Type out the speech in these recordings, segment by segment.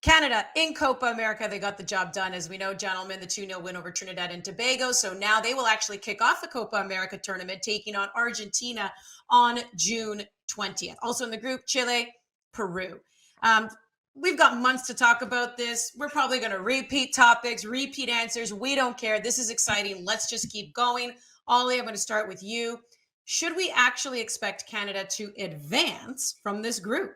Canada in Copa America, they got the job done. As we know, gentlemen, the 2-0 win over Trinidad and Tobago. So now they will actually kick off the Copa America tournament, taking on Argentina on June 20th. Also in the group, Chile, Peru. Um, we've got months to talk about this. We're probably going to repeat topics, repeat answers. We don't care. This is exciting. Let's just keep going. Ollie, I'm going to start with you. Should we actually expect Canada to advance from this group?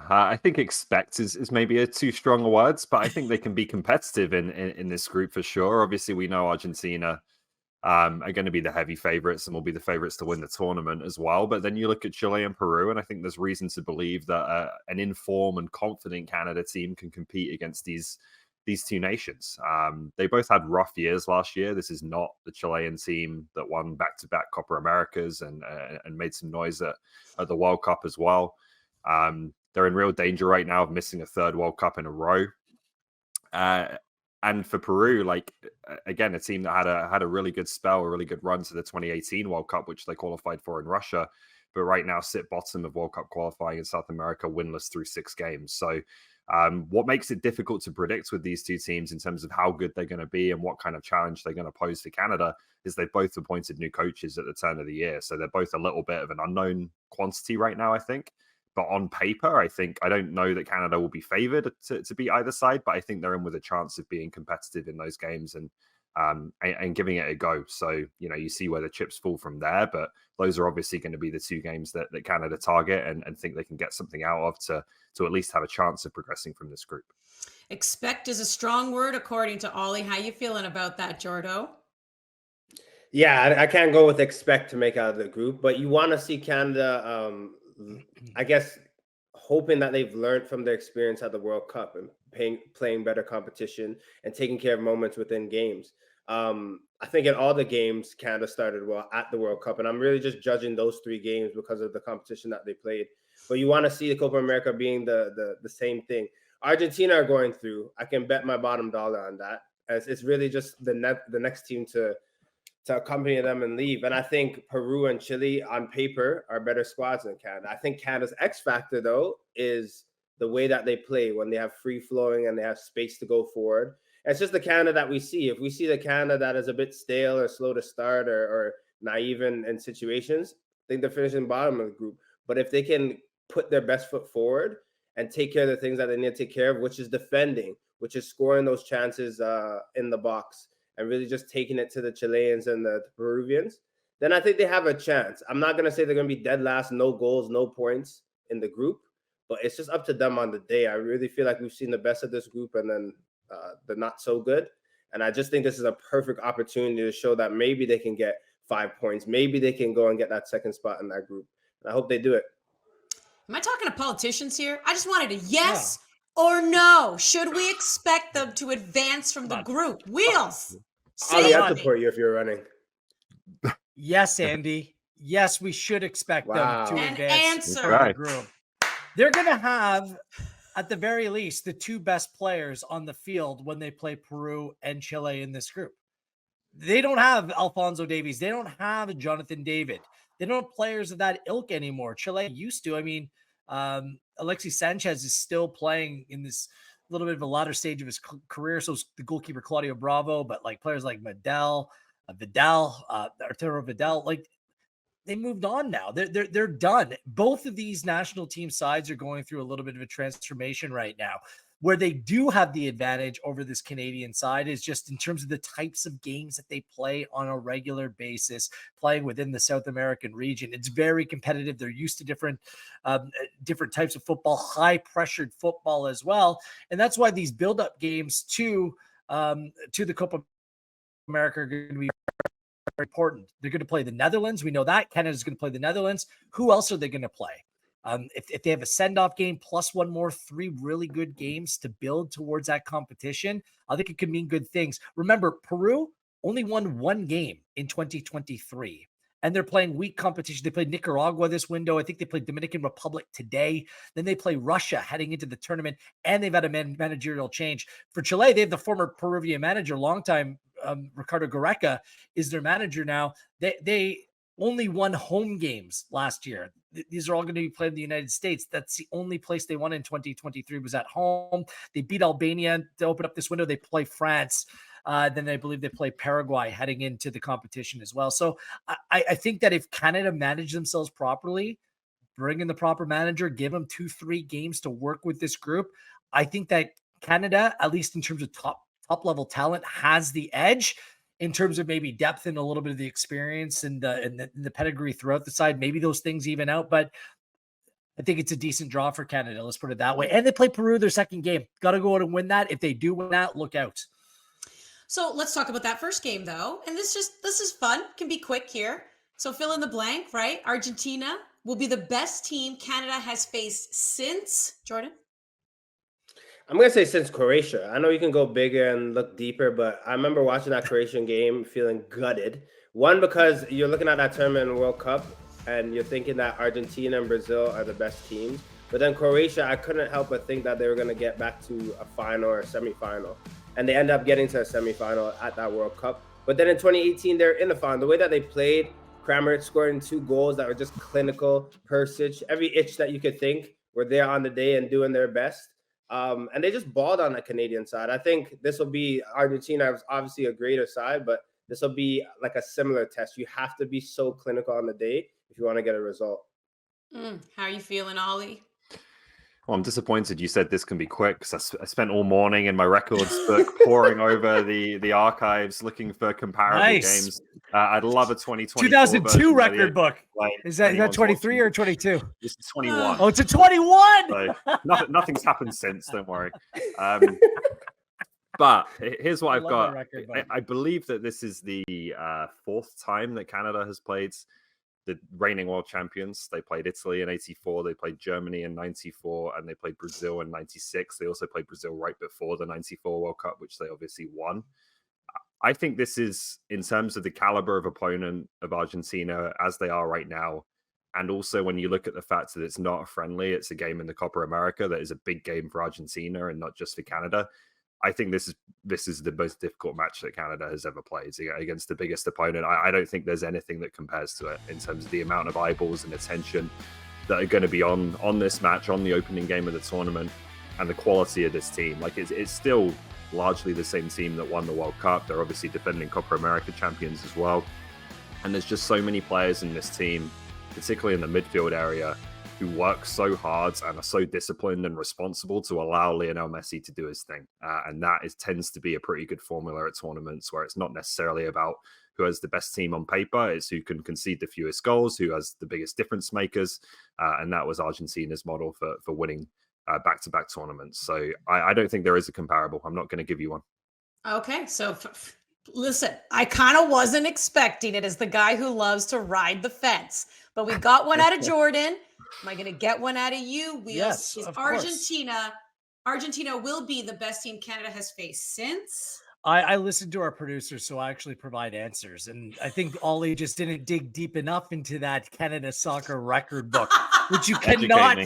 I think expect is maybe a too strong a words, but I think they can be competitive in this group for sure. Obviously, we know Argentina are going to be the heavy favorites and will be the favorites to win the tournament as well. But then you look at Chile and Peru, and I think there's reason to believe that an informed and confident Canada team can compete against these two nations. They both had rough years last year. This is not the Chilean team that won back-to-back Copa Americas and made some noise at the World Cup as well. They're in real danger right now of missing a third World Cup in a row. And for Peru, again, a team that had a really good spell, a really good run to the 2018 World Cup, which they qualified for in Russia, but right now sit bottom of World Cup qualifying in South America, winless through 6 games. So what makes it difficult to predict with these two teams in terms of how good they're going to be and what kind of challenge they're going to pose to Canada is they've both appointed new coaches at the turn of the year. So they're both a little bit of an unknown quantity right now, I think. But on paper, I don't know that Canada will be favored to beat either side, but I think they're in with a chance of being competitive in those games and giving it a go. So, you see where the chips fall from there, but those are obviously going to be the 2 games that Canada target and think they can get something out of to at least have a chance of progressing from this group. Expect is a strong word, according to Ollie. How you feeling about that, Jordo? Yeah, I can't go with expect to make out of the group, but you want to see Canada, I guess, hoping that they've learned from their experience at the World Cup and playing better competition and taking care of moments within games. I think in all the games, Canada started well at the World Cup, and I'm really just judging those 3 games because of the competition that they played. But you want to see the Copa America being the same thing. Argentina are going through. I can bet my bottom dollar on that, as it's really just the next team to accompany them and leave. And I think Peru and Chile on paper are better squads than Canada. I think Canada's X factor, though, is the way that they play when they have free flowing and they have space to go forward. It's just the Canada that we see. If we see the Canada that is a bit stale or slow to start or naive in situations, I think they're finishing bottom of the group. But if they can put their best foot forward and take care of the things that they need to take care of, which is defending, which is scoring those chances in the box, and really just taking it to the Chileans and the Peruvians, then I think they have a chance. I'm not going to say they're going to be dead last, no goals, no points in the group, but it's just up to them on the day. I really feel like we've seen the best of this group and then the not so good. And I just think this is a perfect opportunity to show that maybe they can get 5 points. Maybe they can go and get that second spot in that group. And I hope they do it. Am I talking to politicians here? I just wanted a yes or no. Should we expect them to advance from the group? Wheels. I'll support you if you're running. Yes, Andy. Yes, we should expect them to advance from the group. They're going to have, at the very least, the 2 best players on the field when they play Peru and Chile in this group. They don't have Alphonso Davies. They don't have Jonathan David. They don't have players of that ilk anymore. Chile used to. I mean, Alexis Sanchez is still playing in this little bit of a latter stage of his career. So is the goalkeeper Claudio Bravo, but players like Vidal, Arturo Vidal, they moved on now. They're done. Both of these national team sides are going through a little bit of a transformation right now. Where they do have the advantage over this Canadian side is just in terms of the types of games that they play on a regular basis, playing within the South American region. It's very competitive. They're used to different types of football, high-pressured football as well. And that's why these build-up games to the Copa America are going to be very important. They're going to play the Netherlands. We know that. Canada's going to play the Netherlands. Who else are they going to play? If they have a send-off game plus one more, 3 really good games to build towards that competition, I think it could mean good things. Remember, Peru only won 1 game in 2023, and they're playing weak competition. They played Nicaragua this window. I think they played Dominican Republic today. Then they play Russia heading into the tournament, and they've had a managerial change. For Chile, they have the former Peruvian manager, longtime Ricardo Gareca is their manager now. They only won home games last year. These are all going to be played in the United States. That's the only place they won in 2023 was at home. They beat Albania to open up this window. They play France. Then I believe they play Paraguay heading into the competition as well. So I think that if Canada manage themselves properly, bring in the proper manager, give them 2-3 games to work with this group, I think that Canada, at least in terms of top level talent, has the edge. In terms of maybe depth and a little bit of the experience and the pedigree throughout the side, maybe those things even out. But I think it's a decent draw for Canada. Let's put it that way. And they play Peru their second game. Got to go out and win that. If they do win that, look out. So let's talk about that first game, though. And this is fun. Can be quick here. So fill in the blank, right? Argentina will be the best team Canada has faced since, Jordan? I'm going to say since Croatia. I know you can go bigger and look deeper, but I remember watching that Croatian game feeling gutted. One, because you're looking at that tournament in the World Cup and you're thinking that Argentina and Brazil are the best teams. But then Croatia, I couldn't help but think that they were going to get back to a final or a semifinal. And they end up getting to a semifinal at that World Cup. But then in 2018, they're in the final. The way that they played, Kramaric scoring 2 goals that were just clinical, Persic, every itch that you could think were there on the day and doing their best. And they just balled on the Canadian side. I think this will be Argentina is obviously a greater side, but this will be like a similar test. You have to be so clinical on the day if you want to get a result. How are you feeling, Ollie? Well, I'm disappointed you said this can be quick because I spent all morning in my records book poring over the archives looking for comparable games. I'd love a 2002 record book. Is that 23 or 22? It's 21. Oh, it's a 21. So nothing's happened since. Don't worry. But here's what I've got. I believe that this is the 4th time that Canada has played the reigning world champions. They played Italy in 84, they played Germany in 94, and they played Brazil in 96. They also played Brazil right before the 94 World Cup, which they obviously won. I think this is, in terms of the caliber of opponent of Argentina as they are right now, and also when you look at the fact that it's not a friendly, it's a game in the Copa America that is a big game for Argentina and not just for Canada. I think this is the most difficult match that Canada has ever played against the biggest opponent. I don't think there's anything that compares to it in terms of the amount of eyeballs and attention that are going to be on this match, on the opening game of the tournament, and the quality of this team. Like it's still largely the same team that won the World Cup. They're obviously defending Copa America champions as well. And there's just so many players in this team, particularly in the midfield area, who work so hard and are so disciplined and responsible to allow Lionel Messi to do his thing. And that tends to be a pretty good formula at tournaments where it's not necessarily about who has the best team on paper. It's who can concede the fewest goals, who has the biggest difference makers. And that was Argentina's model for winning back-to-back tournaments. So I don't think there is a comparable. I'm not going to give you one. Okay, so listen, I kind of wasn't expecting it as the guy who loves to ride the fence, but we got one out of Jordan. Am I going to get one out of you, Wheels? Yes, is of Argentina. Argentina will be the best team Canada has faced since. I listened to our producers, so I actually provide answers. And I think Ollie just didn't dig deep enough into that Canada soccer record book, which you cannot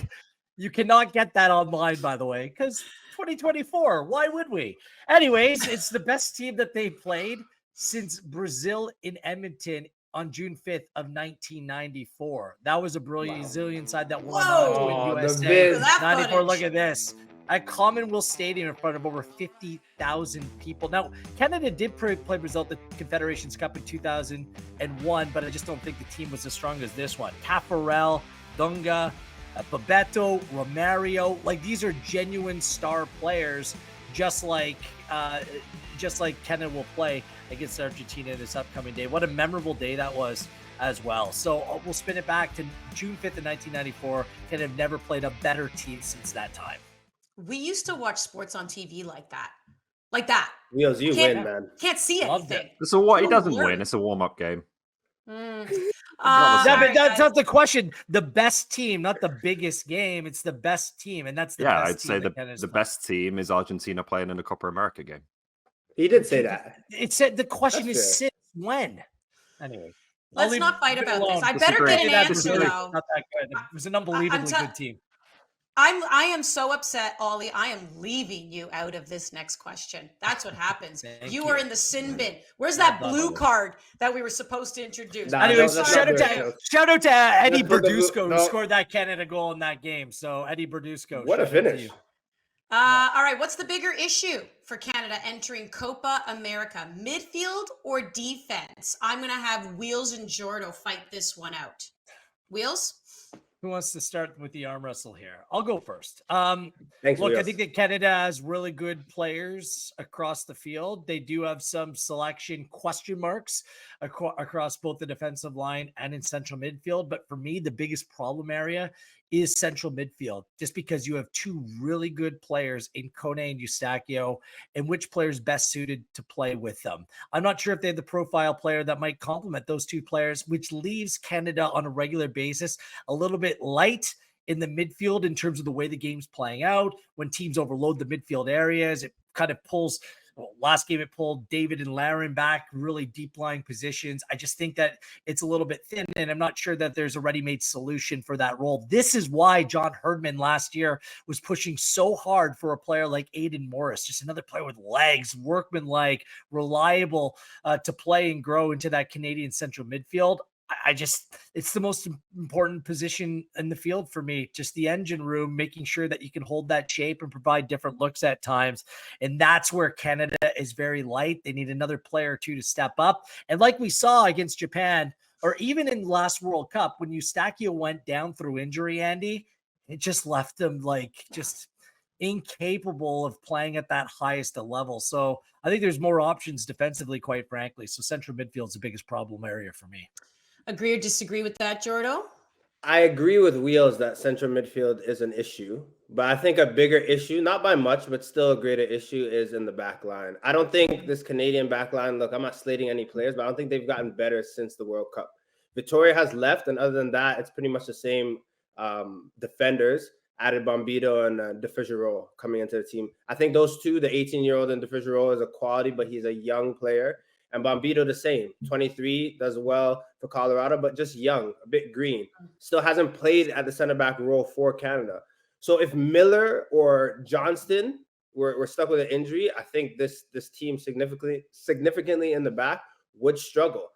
get that online, by the way, because 2024, why would we? Anyways, it's the best team that they played since Brazil in Edmonton on June 5th of 1994. That was a Brazilian side that won on USA. 94, look at this. At Commonwealth Stadium in front of over 50,000 people. Now, Canada did play Brazil at the Confederations Cup in 2001, but I just don't think the team was as strong as this one. Tafarel, Dunga, Bebeto, Romario, like these are genuine star players, just like Canada will play against Argentina this upcoming day. What a memorable day that was as well. So we'll spin it back to June 5th of 1994. Canada have never played a better team since that time. We used to watch sports on TV like that. Wheels, you win, man. Can't see anything. So what? He doesn't win. It's a warm-up game. That's not the question. The best team, not the biggest game. It's the best team, and that's the best I'd say the best team is Argentina playing in a Copa America game. He did say that. It said the question is since when. Anyway, let's not fight about this. I better get an answer though. Not that good. It was an unbelievably good team. I am so upset, Ollie. I am leaving you out of this next question. That's what happens. You are in the sin bin. Where's that blue card that we were supposed to introduce? Anyways, shout out to Eddie Berdusco, who scored that Canada goal in that game. So Eddie Berdusco, what a finish! All right, what's the bigger issue for Canada entering Copa America, midfield or defense? I'm going to have Wheels and Jordo fight this one out. Wheels? Who wants to start with the arm wrestle here? I'll go first. Thanks, look, Wheels. I think that Canada has really good players across the field. They do have some selection question marks across both the defensive line and in central midfield. But for me, the biggest problem area is central midfield, just because you have two really good players in Kone and Eustachio, and which player is best suited to play with them. I'm not sure if they have the profile player that might complement those two players, which leaves Canada on a regular basis a little bit light in the midfield in terms of the way the game's playing out. When teams overload the midfield areas, it kind of pulls. Last game, it pulled David and Laren back, really deep lying positions. I just think that it's a little bit thin, and I'm not sure that there's a ready-made solution for that role. This is why John Herdman last year was pushing so hard for a player like Aiden Morris, just another player with legs, workmanlike, reliable to play and grow into that Canadian central midfield. It's the most important position in the field for me, just the engine room, making sure that you can hold that shape and provide different looks at times. And that's where Canada is very light. They need another player or two to step up. And like we saw against Japan, or even in the last World Cup, when Eustachio went down through injury, Andy, it just left them just incapable of playing at that highest level. So I think there's more options defensively, quite frankly. So central midfield is the biggest problem area for me. Agree or disagree with that, Jordo? I agree with Wheels that central midfield is an issue, but I think a bigger issue, not by much, but still a greater issue, is in the back line. I don't think this Canadian back line, look, I'm not slating any players, but I don't think they've gotten better since the World Cup. Victoria has left, and other than that, it's pretty much the same defenders, added Bombito and De Figueroa coming into the team. I think those two, the 18-year-old and De Figueroa, is a quality, but he's a young player. And Bombito the same, 23, does well for Colorado, but just young, a bit green. Still hasn't played at the center back role for Canada. So if Miller or Johnston were stuck with an injury, I think this team significantly in the back would struggle.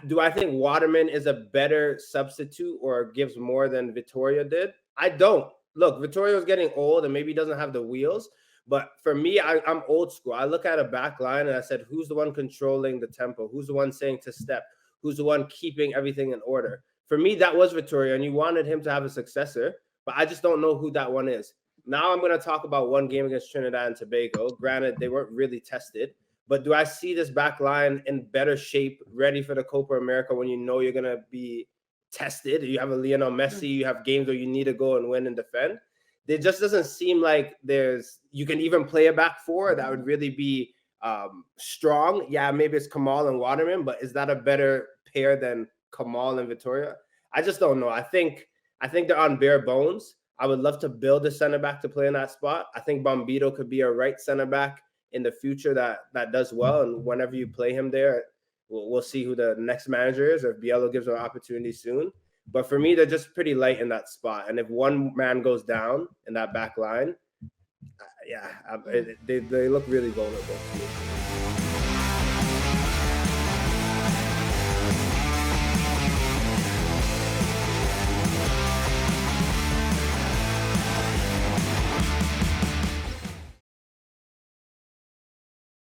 Do I think Waterman is a better substitute or gives more than Vittoria did? I don't. Look, Vittorio's getting old and maybe doesn't have the wheels. But for me, I'm old school. I look at a back line and I said, who's the one controlling the tempo? Who's the one saying to step? Who's the one keeping everything in order? For me, that was Vittoria, and you wanted him to have a successor, but I just don't know who that one is. Now I'm going to talk about one game against Trinidad and Tobago. Granted, they weren't really tested, but do I see this back line in better shape, ready for the Copa America when you know you're going to be tested? You have a Lionel Messi, you have games where you need to go and win and defend. It just doesn't seem like you can even play a back four that would really be strong. Yeah, maybe it's Kamal and Waterman, but is that a better pair than Kamal and Vittoria? I just don't know. I think they're on bare bones. I would love to build a center back to play in that spot. I think Bombito could be a right center back in the future that does well. And whenever you play him there, we'll see who the next manager is, or if Biello gives him an opportunity soon. But for me, they're just pretty light in that spot. And if one man goes down in that back line, they look really vulnerable to me.